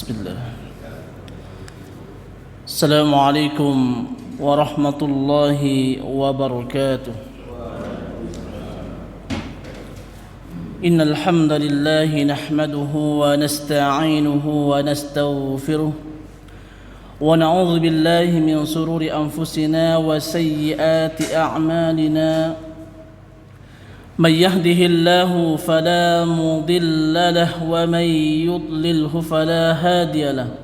Bismillah. Assalamualaikum warahmatullahi wabarakatuh. Innal hamdalillah nahmaduhu wa nasta'inuhu wa nastaghfiruh wa na'udzu billahi min shururi anfusina wa sayyiati a'malina. من يهده الله فلا مضل له ومن يضلله فلا هادي له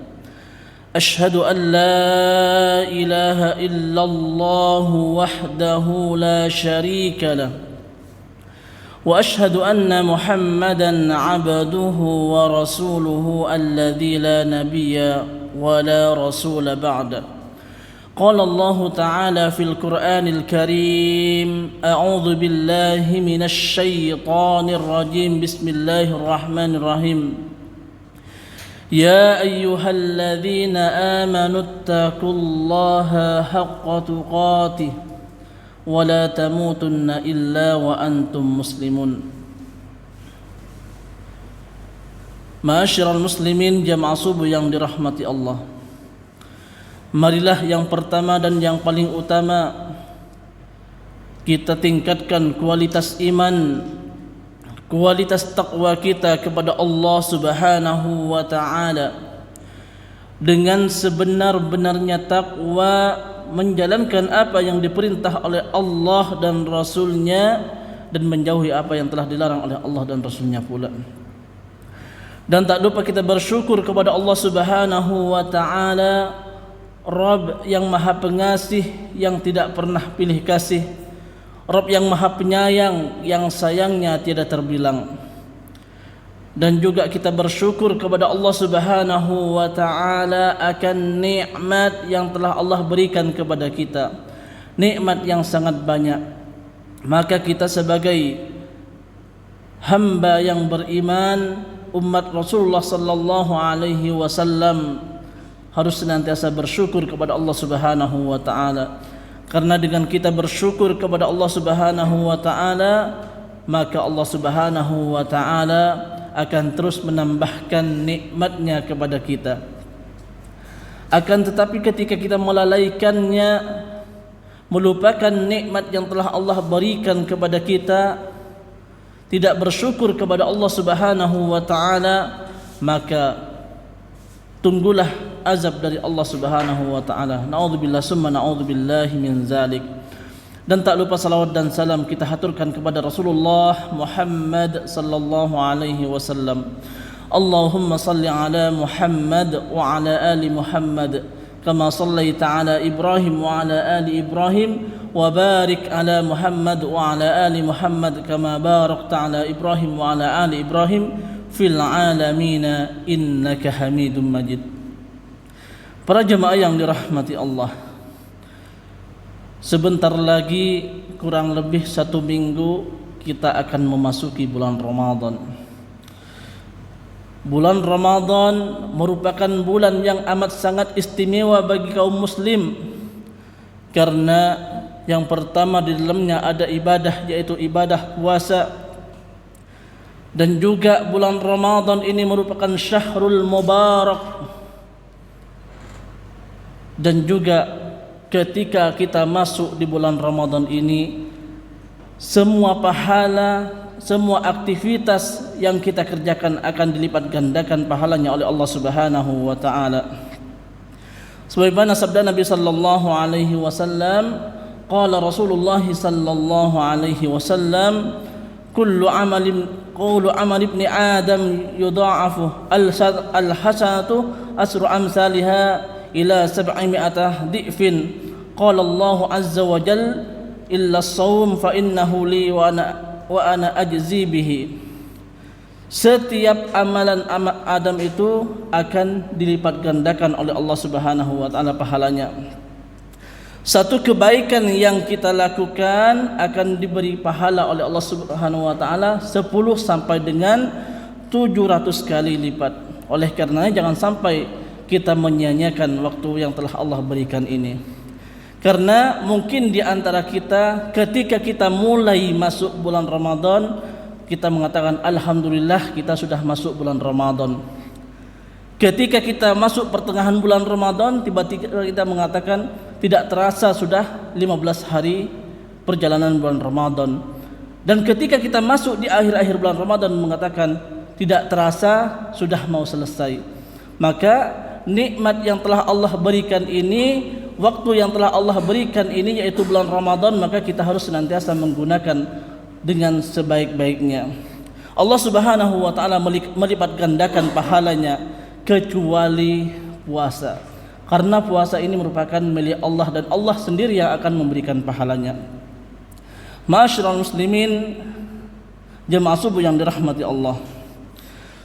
أشهد أن لا إله إلا الله وحده لا شريك له وأشهد أن محمدا عبده ورسوله الذي لا نبي ولا رسول بعده. قال الله تعالى في القرآن الكريم أعوذ بالله من الشيطان الرجيم بسم الله الرحمن الرحيم يا أيها الذين آمنوا اتقوا الله حق تقاته ولا تموتن إلا وأنتم مسلمون. Ma'asyiral muslimin, jamaah subuh yang dirahmati Allah, marilah yang pertama dan yang paling utama kita tingkatkan kualitas iman, kualitas takwa kita kepada Allah Subhanahu wa taala dengan sebenar-benarnya takwa, menjalankan apa yang diperintah oleh Allah dan Rasul-Nya dan menjauhi apa yang telah dilarang oleh Allah dan Rasul-Nya pula. Dan tak lupa kita bersyukur kepada Allah Subhanahu wa taala, Rabb yang maha pengasih, yang tidak pernah pilih kasih, Rabb yang maha penyayang, yang sayangnya tiada terbilang. Dan juga kita bersyukur kepada Allah Subhanahu wa ta'ala akan nikmat yang telah Allah berikan kepada kita, nikmat yang sangat banyak. Maka kita sebagai hamba yang beriman, umat Rasulullah sallallahu alaihi wasallam, harus senantiasa bersyukur kepada Allah Subhanahu wa taala. Karena dengan kita bersyukur kepada Allah Subhanahu wa taala, maka Allah Subhanahu wa taala akan terus menambahkan nikmat-Nya kepada kita. Akan tetapi ketika kita melalaikannya, melupakan nikmat yang telah Allah berikan kepada kita, tidak bersyukur kepada Allah Subhanahu wa taala, maka tunggulah azab dari Allah Subhanahu wa taala. Na'udzubillah summa na'udzubillahi min zalik. Dan tak lupa salawat dan salam kita haturkan kepada Rasulullah Muhammad sallallahu alaihi wasallam. Allahumma salli ala Muhammad wa ala ali Muhammad kama sallaita ala Ibrahim wa ala ali Ibrahim wa barik ala Muhammad wa ala ali Muhammad kama barakta ala Ibrahim wa ala ali Ibrahim fil alamina innaka Hamidum Majid. Para jemaah yang dirahmati Allah, sebentar lagi kurang lebih 1 minggu kita akan memasuki bulan Ramadan. Bulan Ramadan merupakan bulan yang amat sangat istimewa bagi kaum muslim, karena yang pertama di dalamnya ada ibadah, yaitu ibadah puasa. Dan juga bulan Ramadan ini merupakan syahrul mubarak. Dan juga ketika kita masuk di bulan Ramadan ini, semua pahala, semua aktivitas yang kita kerjakan akan dilipat gandakan pahalanya oleh Allah Subhanahu wa taala. Sebagaimana sabda Nabi sallallahu alaihi wasallam, qala Rasulullah sallallahu alaihi wasallam, kullu amal ibni Adam yudha'afu al-hasanatu asru amsalha ila 700 di'fin. Qala Allah azza wa jal illa as-sawm fa innahu li wa ana ajzi bihi. Setiap amalan Adam itu akan dilipat gandakan oleh Allah Subhanahu wa taala pahalanya. Satu kebaikan yang kita lakukan akan diberi pahala oleh Allah Subhanahu wa taala 10 sampai dengan 700 kali lipat. Oleh karenanya jangan sampai kita menyia-nyiakan waktu yang telah Allah berikan ini. Karena mungkin di antara kita ketika kita mulai masuk bulan Ramadan, kita mengatakan alhamdulillah kita sudah masuk bulan Ramadan. Ketika kita masuk pertengahan bulan Ramadan, tiba-tiba kita mengatakan tidak terasa sudah 15 hari perjalanan bulan Ramadan. Dan ketika kita masuk di akhir-akhir bulan Ramadan mengatakan tidak terasa sudah mau selesai. Maka nikmat yang telah Allah berikan ini, waktu yang telah Allah berikan ini yaitu bulan Ramadan, maka kita harus senantiasa menggunakan dengan sebaik-baiknya. Allah Subhanahu wa taala melipat gandakan pahalanya kecuali puasa. Karena puasa ini merupakan milik Allah dan Allah sendiri yang akan memberikan pahalanya. Ma'asyiral muslimin, jemaah subuh yang dirahmati Allah.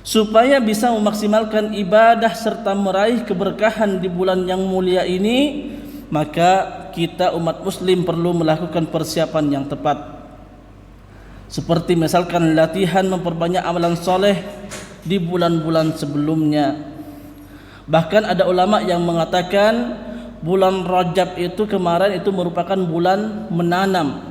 Supaya bisa memaksimalkan ibadah serta meraih keberkahan di bulan yang mulia ini, maka kita umat muslim perlu melakukan persiapan yang tepat. Seperti misalkan latihan memperbanyak amalan soleh di bulan-bulan sebelumnya. Bahkan ada ulama yang mengatakan bulan Rajab itu kemarin itu merupakan bulan menanam.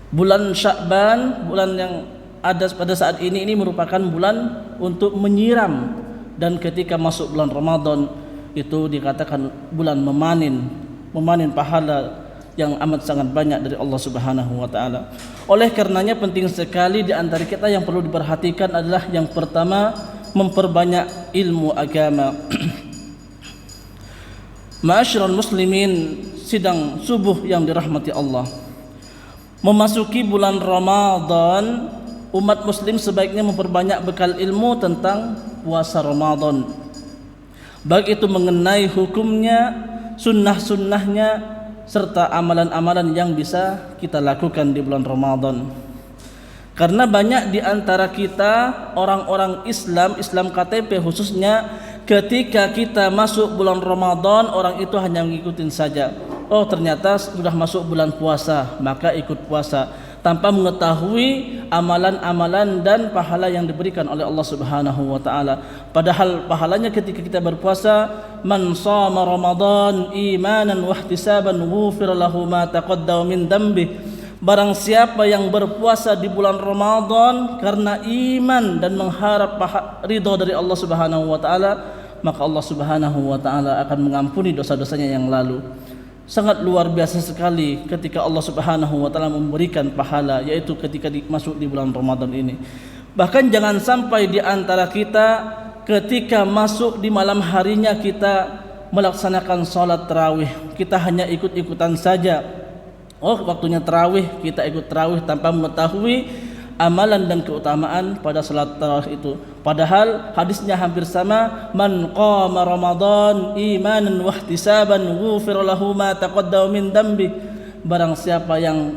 Bulan Sya'ban, bulan yang ada pada saat ini merupakan bulan untuk menyiram, dan ketika masuk bulan Ramadan itu dikatakan bulan memanen pahala yang amat sangat banyak dari Allah Subhanahu wa taala. Oleh karenanya penting sekali di antara kita yang perlu diperhatikan adalah yang pertama, memperbanyak ilmu agama. Ma'asyiral muslimin, sidang subuh yang dirahmati Allah. Memasuki bulan Ramadan, umat muslim sebaiknya memperbanyak bekal ilmu tentang puasa Ramadan. Baik itu mengenai hukumnya, sunnah-sunnahnya, serta amalan-amalan yang bisa kita lakukan di bulan Ramadan. Karena banyak di antara kita orang-orang Islam KTP khususnya, ketika kita masuk bulan Ramadan, orang itu hanya mengikutin saja. Oh, ternyata sudah masuk bulan puasa, maka ikut puasa, tanpa mengetahui amalan-amalan dan pahala yang diberikan oleh Allah Subhanahu wa taala. Padahal pahalanya ketika kita berpuasa, man shama Ramadan imanan wa ihtisaban ghufira lahu ma taqaddama min dhanbi. Barang siapa yang berpuasa di bulan Ramadan karena iman dan mengharap ridha dari Allah Subhanahu wa taala, maka Allah Subhanahu wa taala akan mengampuni dosa-dosanya yang lalu. Sangat luar biasa sekali ketika Allah Subhanahu wa taala memberikan pahala, yaitu ketika masuk di bulan Ramadan ini. Bahkan jangan sampai di antara kita ketika masuk di malam harinya kita melaksanakan salat tarawih, kita hanya ikut-ikutan saja. Oh, waktunya tarawih, kita ikut tarawih tanpa mengetahui amalan dan keutamaan pada salat tarawih itu. Padahal hadisnya hampir sama, man qama Ramadan imanan wa ihtisaban ghufira lahu ma taqaddama min dhanbi. Barang siapa yang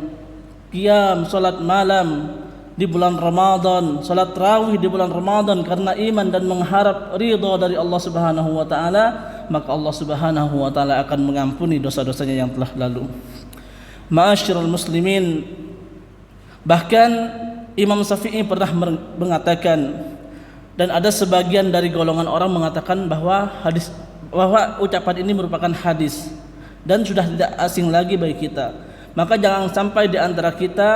qiyam salat malam di bulan Ramadan, salat tarawih di bulan Ramadan karena iman dan mengharap ridha dari Allah Subhanahu wa taala, maka Allah Subhanahu wa taala akan mengampuni dosa-dosanya yang telah lalu. Ma'asyiral muslimin, bahkan Imam Syafi'i pernah mengatakan, dan ada sebagian dari golongan orang mengatakan bahwa ucapan ini merupakan hadis dan sudah tidak asing lagi bagi kita. Maka jangan sampai di antara kita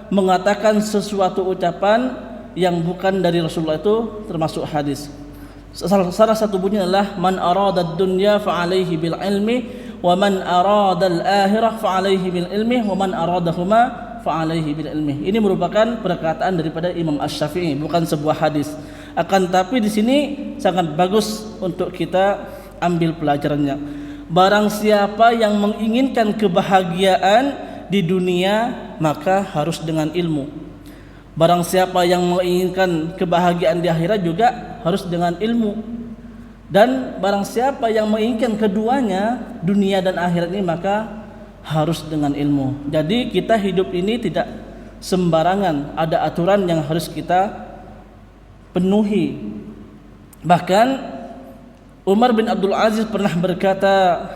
mengatakan sesuatu ucapan yang bukan dari Rasulullah itu termasuk hadis. Salah satu bunyinya adalah man arada ad-dunya fa alaihi bil ilmi wa man arada al-akhirah fa alaihi bil ilmi wa man aradahuma fa alaihi bil ilmi. Ini merupakan perkataan daripada Imam Asy-Syafi'i, bukan sebuah hadis. Akan tapi di sini sangat bagus untuk kita ambil pelajarannya. Barang siapa yang menginginkan kebahagiaan di dunia, maka harus dengan ilmu. Barang siapa yang menginginkan kebahagiaan di akhirat juga harus dengan ilmu. Dan barang siapa yang menginginkan keduanya, dunia dan akhirat ini, maka harus dengan ilmu. Jadi kita hidup ini tidak sembarangan, ada aturan yang harus kita penuhi. Bahkan Umar bin Abdul Aziz pernah berkata,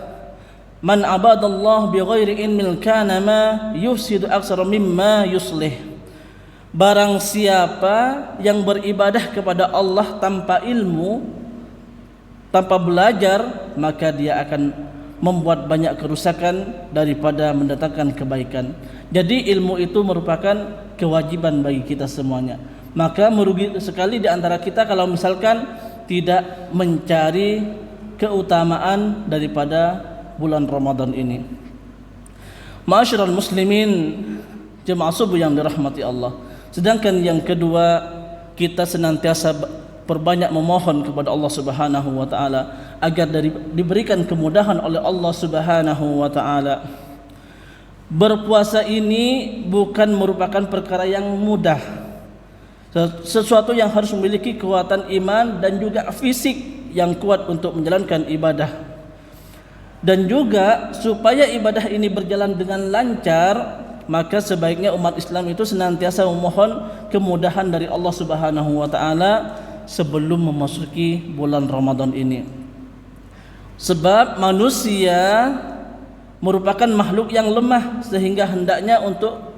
man abadallah bi ghairi ilmin kana ma yufsidu aksara mimma yuslih. Barang siapa yang beribadah kepada Allah tanpa ilmu, tanpa belajar, maka dia akan membuat banyak kerusakan daripada mendatangkan kebaikan. Jadi ilmu itu merupakan kewajiban bagi kita semuanya. Maka merugi sekali di antara kita kalau misalkan tidak mencari keutamaan daripada bulan Ramadan ini. Ma'asyiral muslimin, jemaah subuh yang dirahmati Allah. Sedangkan yang kedua, kita senantiasa perbanyak memohon kepada Allah Subhanahu wa taala agar diberikan kemudahan oleh Allah Subhanahu wa taala. Berpuasa ini bukan merupakan perkara yang mudah. Sesuatu yang harus memiliki kekuatan iman dan juga fisik yang kuat untuk menjalankan ibadah. Dan juga supaya ibadah ini berjalan dengan lancar, maka sebaiknya umat Islam itu senantiasa memohon kemudahan dari Allah Subhanahu wa taala sebelum memasuki bulan Ramadan ini. Sebab manusia merupakan makhluk yang lemah, sehingga hendaknya untuk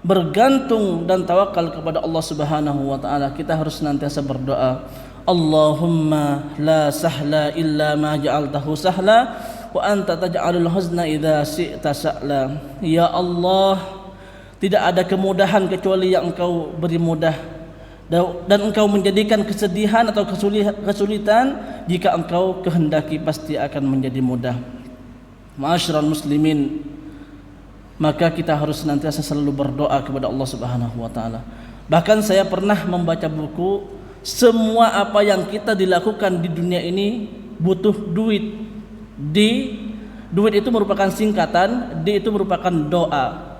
bergantung dan tawakal kepada Allah Subhanahu wa taala kita harus senantiasa berdoa, Allahumma la sahla illa ma ja'altahu sahla wa anta taj'alul huzna idza syi'ta sa'la. Ya Allah, tidak ada kemudahan kecuali yang Engkau beri mudah, dan Engkau menjadikan kesedihan atau kesulitan jika Engkau kehendaki pasti akan menjadi mudah. Ma'asyiral muslimin, maka kita harus senantiasa selalu berdoa kepada Allah Subhanahu wa taala. Bahkan saya pernah membaca buku, semua apa yang kita dilakukan di dunia ini butuh duit. Duit itu merupakan singkatan, D itu merupakan doa.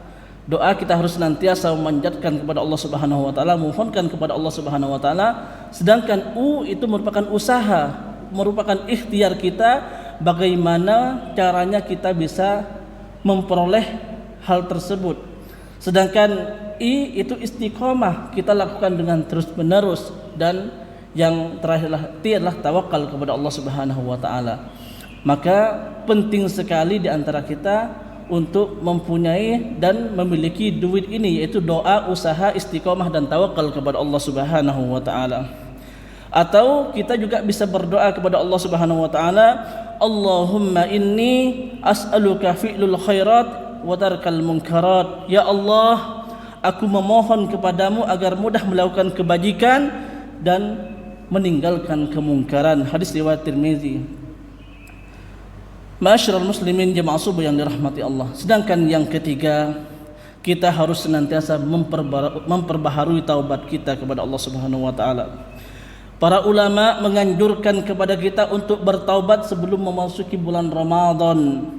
Doa kita harus senantiasa memanjatkan kepada Allah Subhanahu wa taala, mohonkan kepada Allah Subhanahu wa taala. Sedangkan U itu merupakan usaha, merupakan ikhtiar kita bagaimana caranya kita bisa memperoleh hal tersebut. Sedangkan I itu istiqomah, kita lakukan dengan terus-menerus, dan yang terakhirlah T adalah tawakal kepada Allah Subhanahu wa taala. Maka penting sekali di antara kita untuk mempunyai dan memiliki duit ini, yaitu doa, usaha, istiqomah dan tawakal kepada Allah Subhanahu wa taala. Atau kita juga bisa berdoa kepada Allah Subhanahu wa taala, Allahumma inni as'aluka fi'lul khairat wa tarkal munkarat. Ya Allah, aku memohon kepadamu agar mudah melakukan kebajikan dan meninggalkan kemungkaran. Hadis riwayat Tirmizi. Ma'asyiral muslimin, jemaah subuh yang dirahmati Allah. Sedangkan yang ketiga, kita harus senantiasa memperbaharui taubat kita kepada Allah Subhanahu wa taala. Para ulama menganjurkan kepada kita untuk bertaubat sebelum memasuki bulan Ramadan,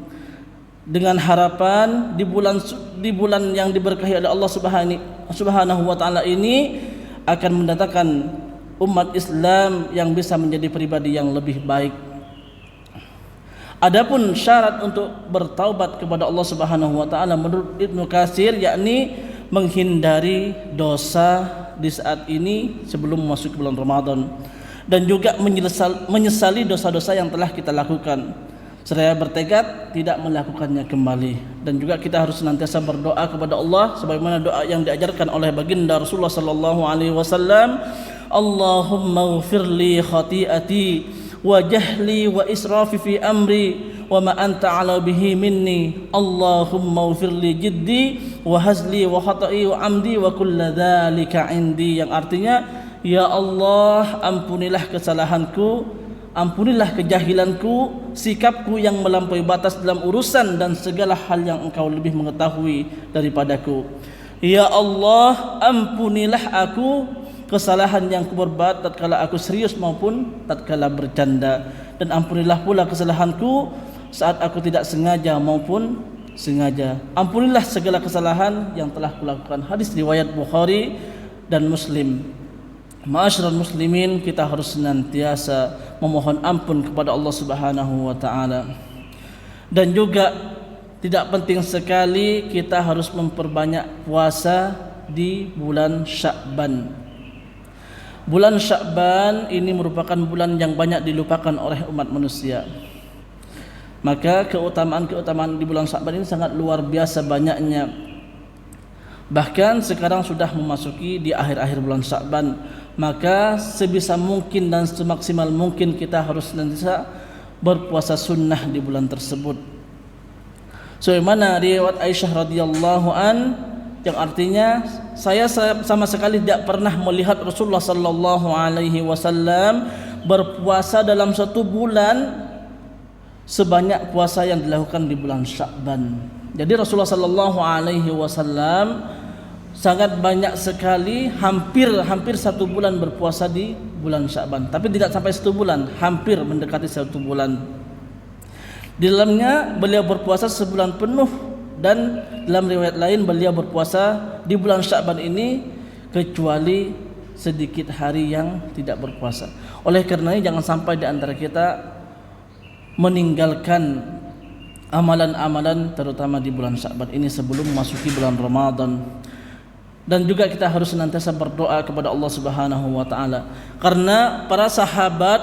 dengan harapan di bulan yang diberkahi oleh Allah Subhanahu wa taala ini akan mendatangkan umat Islam yang bisa menjadi pribadi yang lebih baik. Adapun syarat untuk bertaubat kepada Allah Subhanahu wa taala menurut Ibnu Katsir, yakni menghindari dosa di saat ini sebelum memasuki bulan Ramadan, dan juga menyesali dosa-dosa yang telah kita lakukan seraya bertekad tidak melakukannya kembali. Dan juga kita harus senantiasa berdoa kepada Allah sebagaimana doa yang diajarkan oleh baginda Rasulullah sallallahu alaihi wasallam, Allahumma ighfirli khati'ati wa jahli wa israfi fi amri wa ma anta ala bihi minni, Allahumma ighfirli jiddi wa hazli wa khata'i wa amdi wa kulla dzalika indi. Yang artinya, ya Allah, ampunilah kesalahanku, ampunilah kejahilanku, sikapku yang melampaui batas dalam urusan, dan segala hal yang Engkau lebih mengetahui daripadaku. Ya Allah, ampunilah aku kesalahan yang kuperbuat tatkala aku serius maupun tatkala bercanda, dan ampunilah pula kesalahanku saat aku tidak sengaja maupun sengaja. Ampunilah segala kesalahan yang telah kulakukan. Hadis riwayat Bukhari dan Muslim. Ma'asyiral muslimin, kita harus senantiasa memohon ampun kepada Allah Subhanahu wa taala. Dan juga tidak penting sekali kita harus memperbanyak puasa di bulan Sya'ban. Bulan Sya'ban ini merupakan bulan yang banyak dilupakan oleh umat manusia. Maka keutamaan-keutamaan di bulan Sya'ban ini sangat luar biasa banyaknya. Bahkan sekarang sudah memasuki di akhir-akhir bulan Sya'ban, maka sebisa mungkin dan semaksimal mungkin kita harus senantiasa berpuasa sunnah di bulan tersebut. Sebagaimana riwayat Aisyah radhiyallahu an, yang artinya saya sama sekali tidak pernah melihat Rasulullah sallallahu alaihi wasallam berpuasa dalam satu bulan sebanyak puasa yang dilakukan di bulan Sya'ban. Jadi Rasulullah sallallahu alaihi wasallam sangat banyak sekali, hampir satu bulan berpuasa di bulan Sya'ban. Tapi tidak sampai satu bulan, hampir mendekati satu bulan. Di dalamnya beliau berpuasa sebulan penuh, dan dalam riwayat lain beliau berpuasa di bulan Sya'ban ini kecuali sedikit hari yang tidak berpuasa. Oleh karenanya jangan sampai di antara kita meninggalkan amalan-amalan terutama di bulan Sya'ban ini sebelum memasuki bulan Ramadan. Dan juga kita harus senantiasa berdoa kepada Allah Subhanahu wa taala, karena para sahabat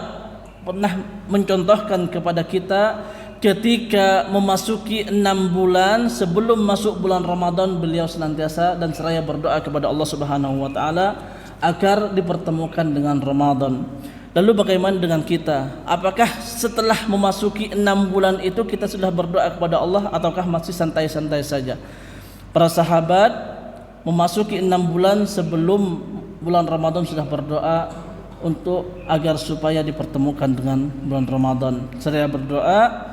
pernah mencontohkan kepada kita ketika memasuki 6 bulan sebelum masuk bulan Ramadan, beliau senantiasa dan seraya berdoa kepada Allah Subhanahu wa taala agar dipertemukan dengan Ramadan. Lalu bagaimana dengan kita? Apakah setelah memasuki 6 bulan itu kita sudah berdoa kepada Allah ataukah masih santai-santai saja? Para sahabat memasuki 6 bulan sebelum bulan Ramadan sudah berdoa untuk agar supaya dipertemukan dengan bulan Ramadan. Seraya berdoa,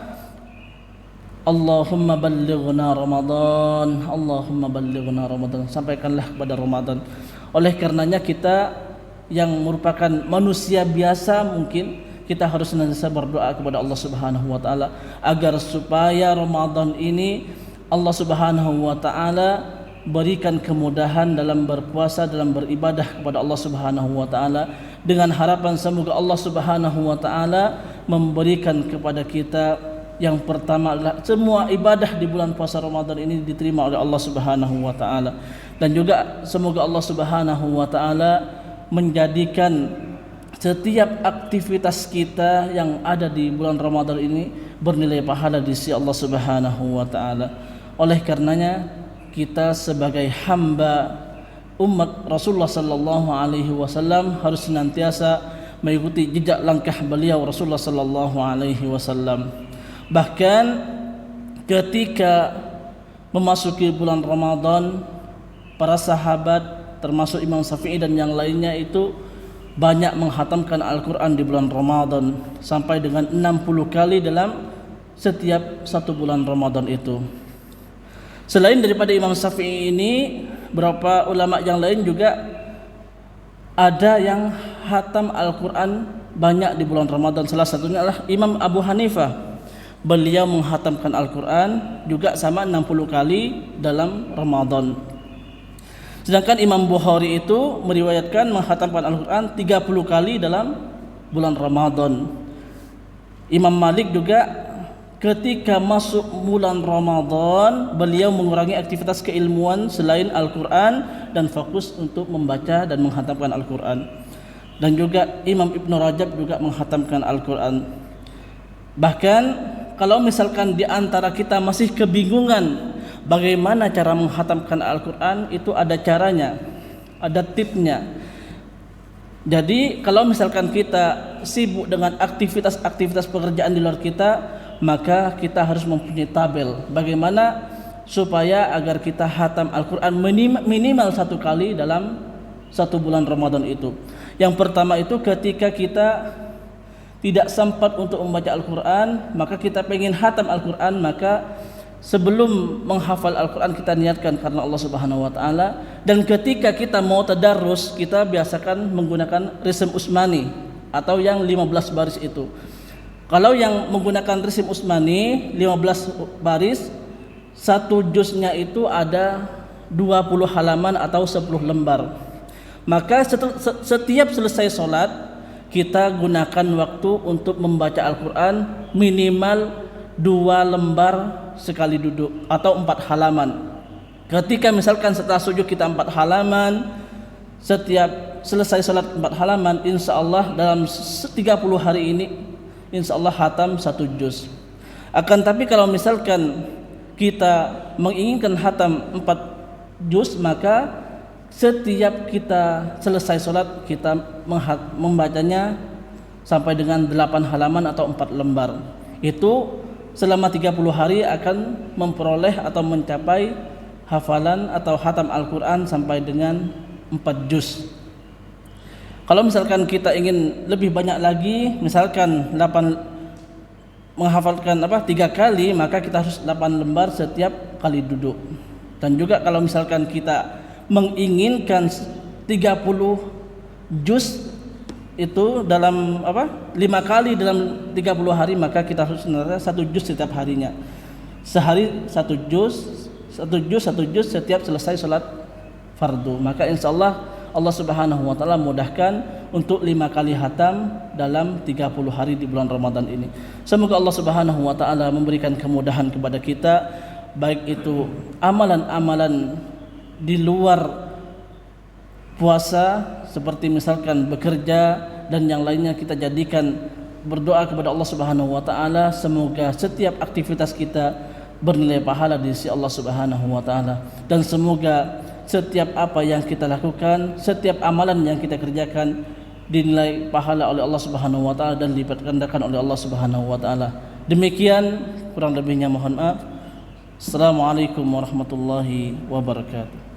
Allahumma ballighna Ramadan, Allahumma ballighna Ramadan, sampaikanlah kepada Ramadan. Oleh karenanya kita yang merupakan manusia biasa, mungkin kita harus senantiasa berdoa kepada Allah Subhanahu wa taala agar supaya Ramadan ini Allah Subhanahu wa taala berikan kemudahan dalam berpuasa, dalam beribadah kepada Allah Subhanahu wa taala, dengan harapan semoga Allah Subhanahu wa taala memberikan kepada kita yang pertama adalah semua ibadah di bulan puasa Ramadan ini diterima oleh Allah Subhanahu wa taala, dan juga semoga Allah Subhanahu wa taala menjadikan setiap aktivitas kita yang ada di bulan Ramadan ini bernilai pahala di sisi Allah Subhanahu wa taala. Oleh karenanya kita sebagai hamba umat Rasulullah sallallahu alaihi wasallam harus senantiasa mengikuti jejak langkah beliau Rasulullah sallallahu alaihi wasallam. Bahkan ketika memasuki bulan Ramadan, para sahabat termasuk Imam Syafi'i dan yang lainnya itu banyak menghatamkan Al-Quran di bulan Ramadan sampai dengan 60 kali dalam setiap satu bulan Ramadan itu. Selain daripada Imam Syafi'i ini, beberapa ulama yang lain juga ada yang hatam Al-Quran banyak di bulan Ramadan. Salah satunya adalah Imam Abu Hanifah. Beliau menghatamkan Al-Quran juga sama 60 kali dalam Ramadan. Sedangkan Imam Bukhari itu meriwayatkan menghatamkan Al-Quran 30 kali dalam bulan Ramadan. Imam Malik juga ketika masuk bulan Ramadan, beliau mengurangi aktivitas keilmuan selain Al-Quran dan fokus untuk membaca dan menghatamkan Al-Quran. Dan juga Imam Ibn Rajab juga menghatamkan Al-Quran. Bahkan kalau misalkan di antara kita masih kebingungan bagaimana cara menghatamkan Al-Quran, itu ada caranya, ada tipnya. Jadi kalau misalkan kita sibuk dengan aktivitas-aktivitas pekerjaan di luar kita, maka kita harus mempunyai tabel bagaimana supaya agar kita hatam Al-Quran minimal 1 kali dalam 1 bulan Ramadan itu. Yang pertama itu ketika kita tidak sempat untuk membaca Al-Quran, maka kita pengen hatam Al-Quran, maka sebelum menghafal Al-Quran kita niatkan karena Allah Subhanahu wa taala. Dan ketika kita mau tadarrus, kita biasakan menggunakan resim Utsmani atau yang 15 baris itu. Kalau yang menggunakan resim Utsmani 15 baris, 1 juznya itu ada 20 halaman atau 10 lembar. Maka setiap selesai sholat kita gunakan waktu untuk membaca Al-Quran minimal 2 lembar sekali duduk atau 4 halaman. Ketika misalkan setelah sujud kita 4 halaman, setiap selesai salat 4 halaman, insya Allah dalam 30 hari ini insya Allah hatam 1 juz. Akan tapi kalau misalkan kita menginginkan hatam 4 juz, maka setiap kita selesai salat kita membacanya sampai dengan 8 halaman atau 4 lembar. Itu selama 30 hari akan memperoleh atau mencapai hafalan atau hatam Al-Quran sampai dengan 4 juz. Kalau misalkan kita ingin lebih banyak lagi, misalkan 8 menghafalkan 3 kali, maka kita harus 8 lembar setiap kali duduk. Dan juga kalau misalkan kita menginginkan 30 juz itu dalam 5 kali dalam 30 hari, maka kita harus 1 juz setiap harinya. Sehari 1 juz, 1 juz setiap selesai salat fardu. Maka insyaallah Allah Subhanahu wa taala mudahkan untuk 5 kali hatam dalam 30 hari di bulan Ramadan ini. Semoga Allah Subhanahu wa taala memberikan kemudahan kepada kita, baik itu amalan-amalan di luar puasa seperti misalkan bekerja dan yang lainnya, kita jadikan berdoa kepada Allah Subhanahu wa taala semoga setiap aktivitas kita bernilai pahala di sisi Allah Subhanahu wa taala, dan semoga setiap apa yang kita lakukan, setiap amalan yang kita kerjakan dinilai pahala oleh Allah Subhanahu wa taala dan dilipat gandakan oleh Allah Subhanahu wa taala. Demikian, kurang lebihnya mohon maaf. Assalamualaikum warahmatullahi wabarakatuh.